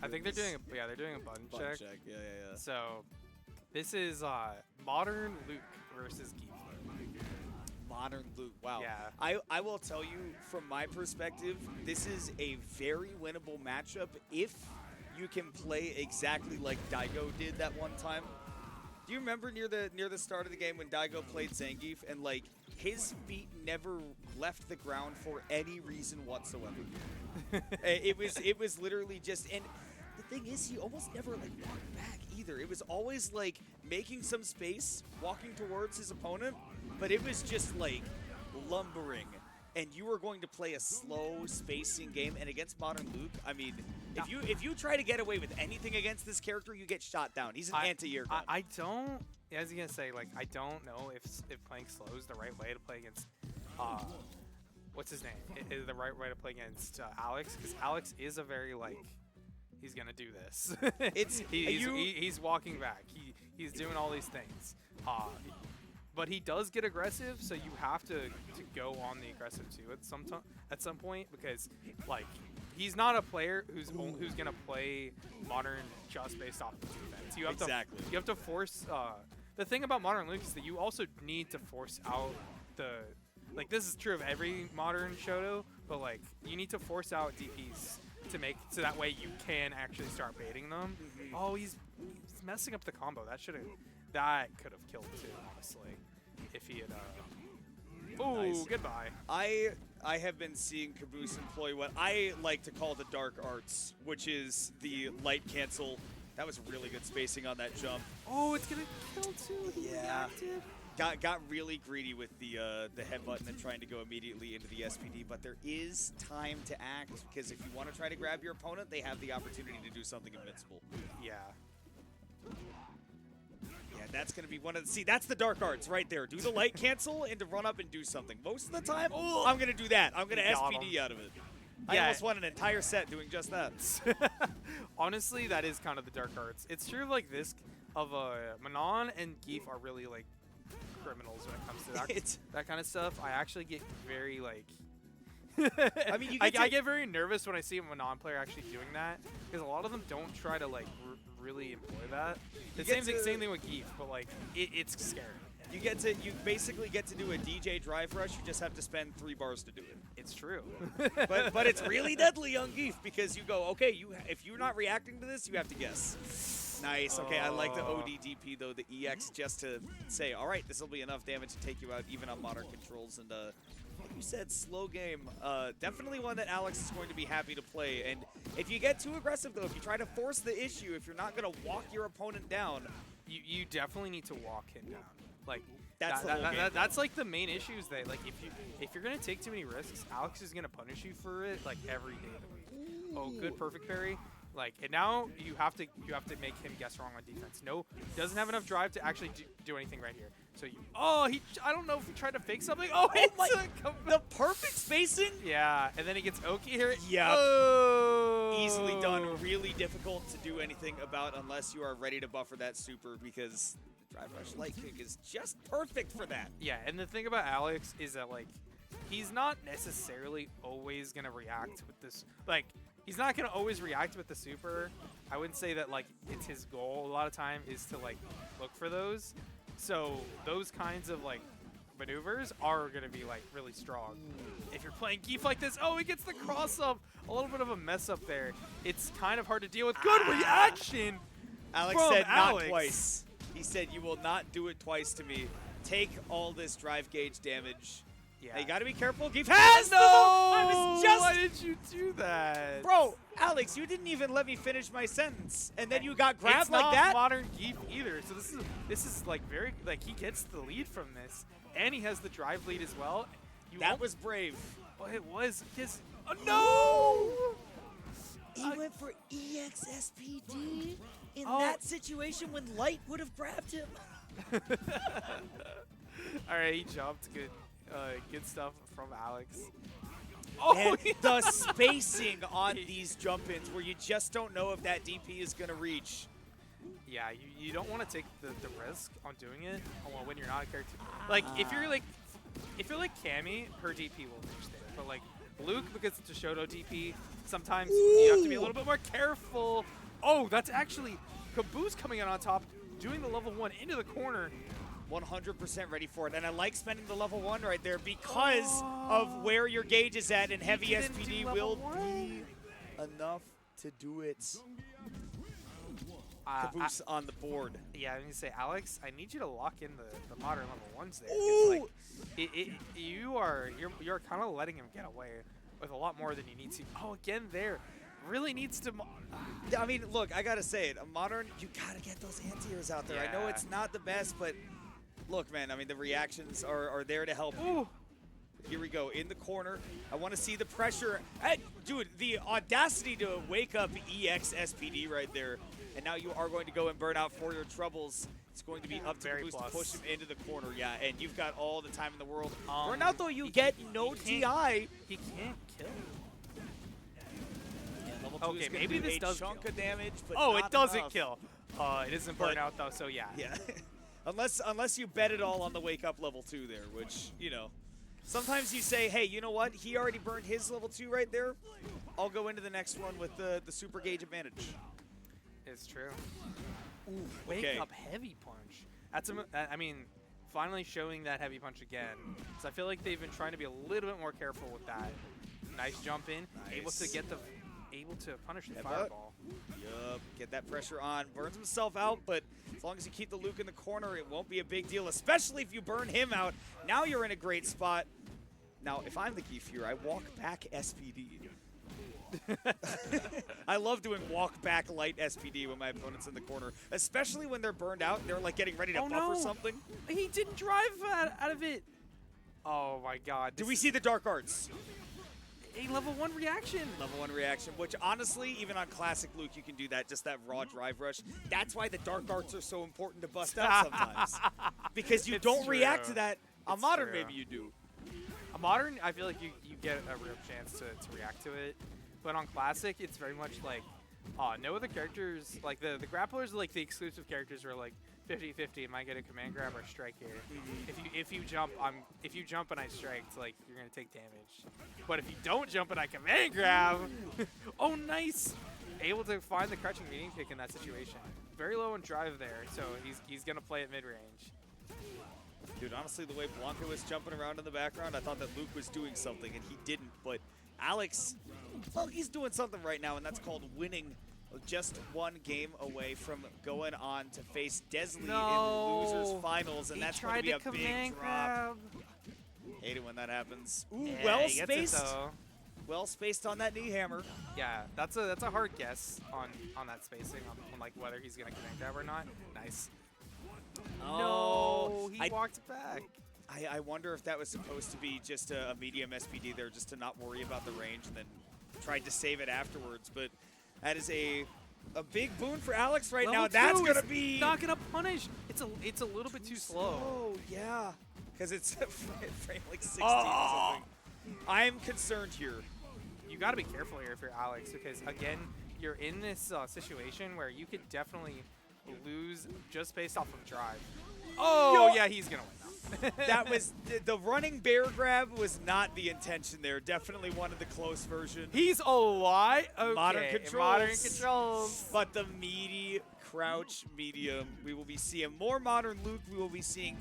I think they're doing a button check. Yeah. So this is Modern Luke versus Geek. Modern Luke. Wow. Yeah. I will tell you from my perspective, this is a very winnable matchup if you can play exactly like Daigo did that one time. Do you remember near the start of the game when Daigo played Zangief and like his feet never left the ground for any reason whatsoever? it was literally just, and the thing is, he almost never like walked back either. It was always like making some space, walking towards his opponent, but it was just like lumbering. And you were going to play a slow spacing game, and against Modern Luke, I mean, if you try to get away with anything against this character, you get shot down. He's an anti-air gun. I don't. I was gonna say, like, I don't know if playing slow is the right way to play against. What's his name? Is the right way to play against Alex? Because Alex is a very like. He's gonna do this. He's walking back. He's doing all these things. But he does get aggressive, so you have to go on the aggressive too at some point, because like he's not a player who's gonna play Modern just based off the defense. You have to force. The thing about Modern Luke is that you also need to force out the. Like, this is true of every Modern Shoto, but like you need to force out DPs to make so that way you can actually start baiting them. Oh, he's messing up the combo. That could have killed too, honestly, if he had. Oh, nice. Goodbye. I have been seeing Caboose employ what I like to call the dark arts, which is the light cancel. That was really good spacing on that jump. Oh, it's gonna kill too. He reacted. Got really greedy with the head button and trying to go immediately into the SPD, but there is time to act, because if you want to try to grab your opponent, they have the opportunity to do something invincible. Yeah. Yeah, that's going to be one of the... See, that's the dark arts right there. Do the light cancel and to run up and do something. Most of the time, I'm going to do that. I'm going to SPD out of it. I almost won an entire set doing just that. Honestly, that is kind of the dark arts. It's true, like, this of Manon and Geef are really, like, criminals when it comes to that kind of stuff. I actually get very, like... I mean, I get very nervous when I see a Manon player actually doing that, because a lot of them don't try to, like, really employ that. The same thing with Geef, but, like, it's scary. You basically get to do a DJ drive rush. You just have to spend 3 bars to do it. It's true. but it's really deadly on Geef, because you go, okay, if you're not reacting to this, you have to guess. Nice. Okay, I like the ODDP, though, the EX, just to say, all right, this will be enough damage to take you out, even on modern controls. And like you said, slow game. Definitely one that Alex is going to be happy to play. And if you get too aggressive, though, if you try to force the issue, if you're not going to walk your opponent down, you definitely need to walk him down. Like that's like the main issues. That like if you're gonna take too many risks, Alex is gonna punish you for it like every day of the week. Oh, good perfect parry. Like, and now you have to make him guess wrong on defense. No, doesn't have enough drive to actually do anything right here. So I don't know if he tried to fake something. Oh, the perfect spacing. Yeah, and then he gets Oki here. Yeah. Oh. Easily done. Really difficult to do anything about unless you are ready to buffer that super, because drive rush light kick is just perfect for that. Yeah, and the thing about Alex is that, like, he's not necessarily always going to react with this. Like, he's not going to always react with the super. I wouldn't say that, like, it's his goal a lot of time is to, like, look for those. So those kinds of, like, maneuvers are going to be, like, really strong. If you're playing Geef like this, he gets the cross up. A little bit of a mess up there. It's kind of hard to deal with. Good reaction. Alex said not twice. He said, you will not do it twice to me. Take all this drive gauge damage. Yeah. Now you got to be careful. Geef has Why did you do that? Bro, Alex, you didn't even let me finish my sentence. And then you got grabbed like that? It's not modern Geef either. So this is like very, like, he gets the lead from this. And he has the drive lead as well. That was brave. Well, it was his... Oh, no! He went for EXSPD in that situation when Light would have grabbed him. All right, he jumped. Good stuff from Alex. And the spacing on these jump-ins where you just don't know if that DP is going to reach. Yeah, you don't want to take the risk on doing it when you're not a character. Like, if you're like Cammy, her DP will reach there. But like Luke, because it's a Shoto DP, sometimes you have to be a little bit more careful. Oh, that's actually Caboose coming in on top, doing the level 1 into the corner. 100% ready for it, and I like spending the level 1 right there because of where your gauge is at, and heavy SPD will be enough to do it. Caboose on the board. Yeah, I need to say, Alex, I need you to lock in the modern level 1s there. 'Cause, like, you're kind of letting him get away with a lot more than you need to. Oh, again there. Really needs to... I mean, look, I gotta say it. A modern, you gotta get those anti-airs out there. Yeah. I know it's not the best, but look, man, I mean, the reactions are there to help you. Here we go, in the corner. I want to see the pressure. Hey, dude, the audacity to wake up EX SPD right there. And now you are going to go and burn out for your troubles. It's going to be up to Caboose to push him into the corner. Yeah, and you've got all the time in the world. Burn out, though, you get no TI. He can't kill. Okay, maybe this does chunk of damage, but it doesn't kill. It isn't burn out though, so yeah. Yeah, unless you bet it all on the wake up level 2 there, which sometimes you say, hey, you know what? He already burned his level 2 right there. I'll go into the next one with the super gauge advantage. It's true. Ooh, wake up heavy punch. That's I mean, finally showing that heavy punch again. So I feel like they've been trying to be a little bit more careful with that. Nice jump in, able to punish the fireball. Yup, get that pressure on. Burns himself out, but as long as you keep the Luke in the corner, it won't be a big deal, especially if you burn him out. Now you're in a great spot. Now, if I'm the Geef here, I walk back SPD. I love doing walk back light SPD when my opponent's in the corner, especially when they're burned out and they're like getting ready to buff or something. He didn't drive out of it. Oh my god. Do we see the dark arts? A level 1 reaction. Level 1 reaction, which honestly, even on classic Luke, you can do that, just that raw drive rush. That's why the dark arts are so important to bust out sometimes. Because you don't react to that. On modern, maybe you do. A modern, I feel like you get a real chance to react to it. But on classic, it's very much like, no other characters, like the grapplers, like the exclusive characters are like 50-50. Am I get a command grab or strike here? If you jump and I strike, like you're gonna take damage. But if you don't jump and I command grab, oh nice! Able to find the crouching meeting kick in that situation. Very low on drive there, so he's gonna play at mid range. Dude, honestly, the way Blanca was jumping around in the background, I thought that Luke was doing something, and he didn't. But Alex, well, he's doing something right now, and that's called winning. Just one game away from going on to face Desley in the losers finals, and that's going to be a big drop. Hate it when that happens. Ooh, yeah, well spaced. Well spaced on that knee hammer. Yeah, that's a hard guess on that spacing on like whether he's gonna command grab or not. Nice. Oh, no, he walked back. I wonder if that was supposed to be just a medium SPD there, just to not worry about the range, and then tried to save it afterwards. But that is a big boon for Alex right now. That's gonna be not gonna punish. It's a little bit too slow. Oh yeah, because it's frame like 16 or something. I'm concerned here. You got to be careful here if you're Alex, because again, you're in this situation where you could definitely lose just based off of drive. Oh yeah, he's gonna win now. That was the running bear grab was not the intention there. Definitely wanted the close version. He's alive. Okay. Modern controls. Modern controls. But the meaty crouch medium. We will be seeing more modern Luke. We will be seeing